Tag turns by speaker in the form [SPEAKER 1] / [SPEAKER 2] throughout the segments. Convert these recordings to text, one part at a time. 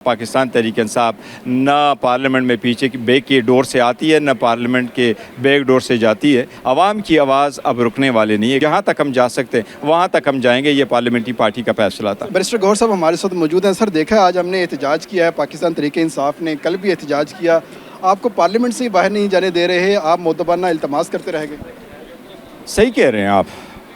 [SPEAKER 1] पाकिस्तान तहरीक इंसाफ न पार्लियामेंट में पीछे की बैक की डोर से आती है, न पार्लियामेंट के बैक डोर से जाती है। आवाम की आवाज़ अब रुकने वाले नहीं है। जहाँ तक हम जा सकते हैं वहाँ तक हम जाएंगे। ये पार्लियामेंट्री पार्टी का फैसला था।
[SPEAKER 2] बैरिस्टर गौहर साहब हमारे साथ मौजूद हैं। सर देखा आज हमने एहतजाज किया है, पाकिस्तान तहरीक इंसाफ ने कल भी एहतजाज किया। आपको पार्लियामेंट से बाहर नहीं जाने दे रहे, आप मुद्दबाना इल्तमास करते रह गए।
[SPEAKER 1] सही कह रहे हैं आप,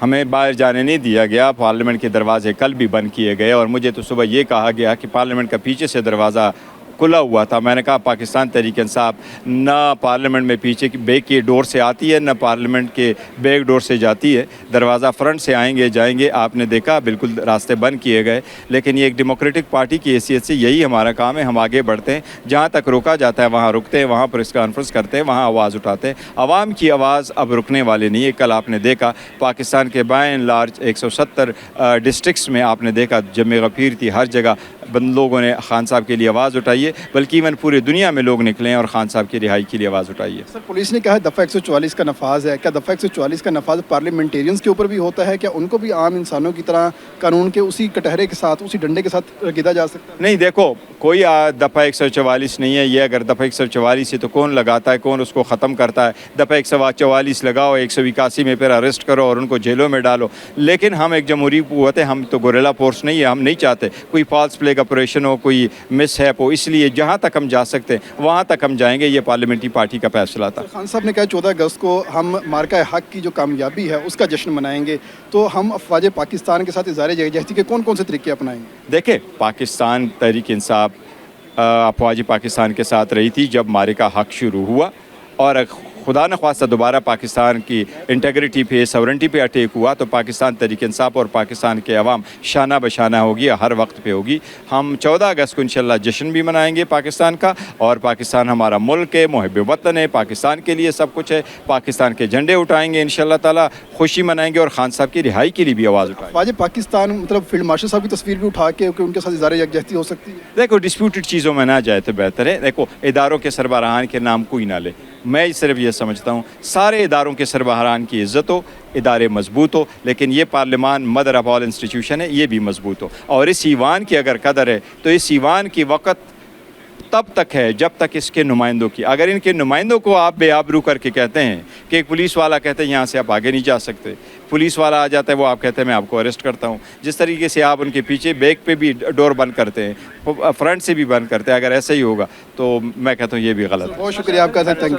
[SPEAKER 1] हमें बाहर जाने नहीं दिया गया। पार्लियामेंट के दरवाजे कल भी बंद किए गए और मुझे तो सुबह ये कहा गया कि पार्लियामेंट का पीछे से दरवाज़ा खुला हुआ था। मैंने कहा पाकिस्तान तहरीक इंसाफ न पार्लियामेंट में पीछे की बैक की डोर से आती है, न पार्लियामेंट के बैक डोर से जाती है। दरवाज़ा फ्रंट से आएंगे जाएंगे। आपने देखा बिल्कुल रास्ते बंद किए गए, लेकिन ये एक डेमोक्रेटिक पार्टी की हैसियत से यही हमारा काम है। हम आगे बढ़ते हैं, जहाँ तक रोका जाता है वहाँ रुकते हैं, वहाँ प्रेस कॉन्फ्रेंस करते हैं, वहाँ आवाज़ उठाते हैं। आवाम की आवाज़ अब रुकने वाली नहीं है। कल आपने देखा पाकिस्तान के बाय एंड लार्ज 170 डिस्ट्रिक्ट्स में आपने देखा जमे गफीर थी। हर जगह बंद लोगों ने खान साहब के लिए आवाज़ उठाई है, बल्कि इवन पूरी दुनिया में लोग निकले हैं और खान साहब की रिहाई के लिए आवाज़ उठाई है।
[SPEAKER 2] सर पुलिस ने कहा दफ़ा 144 का नफाज है। क्या दफ़ा 144 का नफाज पार्लियामेंटेरियंस के ऊपर भी होता है? क्या उनको भी आम इंसानों की तरह कानून के उसी कटहरे के साथ, उसी डंडे के साथ गिदा जा सकता है?
[SPEAKER 1] नहीं, देखो कोई दफ़ा 144 नहीं है। ये अगर दफ़ा 144 है तो कौन लगाता है, कौन उसको ख़त्म करता है? दफ़ा 144 लगाओ, 181 में फिर अरेस्ट करो और उनको जेलों में डालो। लेकिन हम एक जमहूरी क़ुव्वत है, हम तो गोरेला फोर्स नहीं है। हम नहीं चाहते कोई फॉल्स फ्लैग ऑपरेशन हो, कोई मिसहैप हो। इसलिए जहाँ तक हम जा सकते हैं वहाँ तक हम जाएंगे। ये पार्लियामेंट्री पार्टी का फैसला था।
[SPEAKER 2] खान साहब ने कहा 14 अगस्त को हम मार्का हक की जो कामयाबी है उसका जश्न मनाएंगे, तो हम अफवाज पाकिस्तान के साथ इज़हार यकजहती के कौन कौन से तरीके अपनाएंगे?
[SPEAKER 1] देखें, पाकिस्तान तहरीक इंसाफ अफवाज पाकिस्तान के साथ रही थी जब मार्का हक शुरू हुआ, और खुदा न ख्वास्ता दोबारा पाकिस्तान की इंटीग्रिटी पे, सॉवरेनिटी पे अटैक हुआ तो पाकिस्तान तहरीक इंसाफ और पाकिस्तान के अवाम शाना बशाना होगी, हर वक्त पे होगी। हम 14 अगस्त को इंशाल्लाह जश्न भी मनाएंगे पाकिस्तान का, और पाकिस्तान हमारा मुल्क है, मुहिब वतन है, पाकिस्तान के लिए सब कुछ है। पाकिस्तान के झंडे उठाएंगे इंशाल्लाह ताला, खुशी मनाएंगे और खान साहब की रिहाई के लिए भी आवाज़ उठाएंगे।
[SPEAKER 2] अफवाज पाकिस्तान मतलब फील्ड मार्शल साहब की तस्वीर भी उठा के उनके साथ इज़हार यकजहती हो सकती है?
[SPEAKER 1] देखो, डिस्प्यूटेड चीज़ों में ना जाए तो बेहतर है। देखो, इदारों के सरबराहान के नाम कोई ना ले। मैं सिर्फ ये समझता हूँ सारे इदारों के सरबराहान की इज़्ज़त हो, इदारे मजबूत हो, लेकिन ये पार्लियामान मदर ऑफ ऑल इंस्टीट्यूशन है, ये भी मजबूत हो। और इस ईवान की अगर कदर है तो इस ईवान की वक़्त तब तक है जब तक इसके नुमाइंदों की। अगर इनके नुमाइंदों को आप बेआबरू करके कहते हैं कि एक पुलिस वाला कहते हैं यहाँ से आप आगे नहीं जा सकते, पुलिस वाला आ जाता है वो आप कहते हैं मैं आपको अरेस्ट करता हूँ, जिस तरीके से आप उनके पीछे बैक पे भी डोर बंद करते हैं, फ्रंट से भी बंद करते हैं, अगर ऐसा ही होगा तो मैं कहता हूँ ये भी गलत है।
[SPEAKER 2] बहुत शुक्रिया आपका सर, थैंक यू।